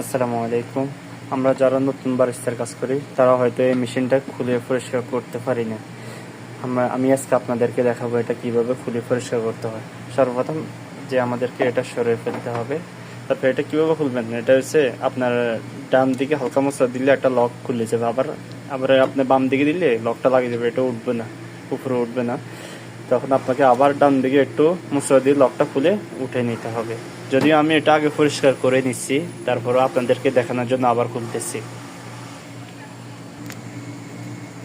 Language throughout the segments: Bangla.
আসসালামু আলাইকুম। আমরা যারা নতুন বারিস্তার কাজ করি তারা হয়তো এই মেশিনটা খুলে পরিষ্কার করতে পারি না। আমি আজকে আপনাদেরকে দেখাবো এটা কিভাবে খুলে পরিষ্কার করতে হয়। সর্বপ্রথম যে আমাদেরকে এটা সরিয়ে ফেলতে হবে। তারপর এটা কিভাবে খুলবেন, এটা হচ্ছে আপনার ডান দিকে হালকা মশলা দিলে একটা লক খুলে যাবে, আবার আবার আপনি বাম দিকে দিলে লকটা লাগিয়ে যাবে, এটা উঠবে না, উপরে উঠবে না। তখন আপনাকে আবার ডান দিকে একটু মশলা দিয়ে লকটা খুলে উঠে নিতে হবে। যদিও আমি এটা আগে পরিষ্কার করে নিচ্ছি, তারপরও আপনাদেরকে দেখানোর জন্য আবার খুলতেছি।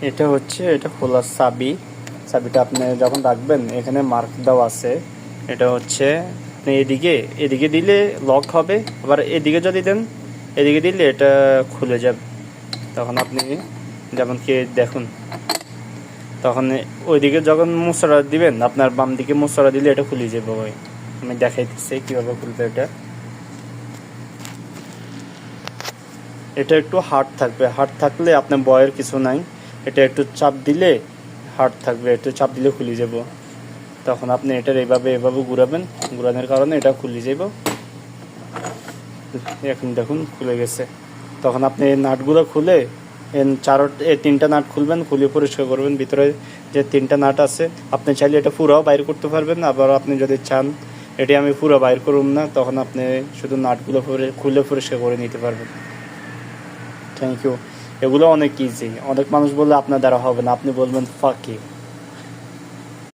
এটা হচ্ছে এটা খোলার চাবিটা আপনি যখন রাখবেন এখানে মার্ক দেওয়া আছে। এটা হচ্ছে আপনি এদিকে দিলে লক হবে, আবার এদিকে যদি দেন এদিকে দিলে এটা খুলে যাবে। তখন আপনি যেমন কি দেখুন, তখন ওইদিকে যখন মশলা দিবেন আপনার বাম দিকে মশলা দিলে এটা খুলে যাবে। আমি দেখাইতেছি কিভাবে খুলবে। এটা একটু হার্ড থাকবে, হার্ড থাকলে আপনার ভয়ের কিছু নাই। এটা একটু চাপ দিলে হার্ড থাকবে, একটু চাপ দিলে খুলে যাব। তখন আপনি এটার এভাবে ঘুরাবেন, ঘুরানোর কারণে এটা খুলে যাব। এখন দেখুন খুলে গেছে। তখন আপনি নাটগুলো খুলে তিনটা নাট খুলবেন, খুলে পরিষ্কার করবেন। ভিতরে যে তিনটা নাট আছে আপনি চাইলে এটা পুরাও বাইর করতে পারবেন, আবার আপনি যদি চান এটি আমি পুরো বাইর করুন না, তখন আপনি শুধু নাটগুলো খুলে পরিষ্কার করে নিতে পারবেন। Thank you. এগুলো অনেক ইজি। অনেক মানুষ বললে আপনার দ্বারা হবে না, আপনি বলবেন ফাঁকি।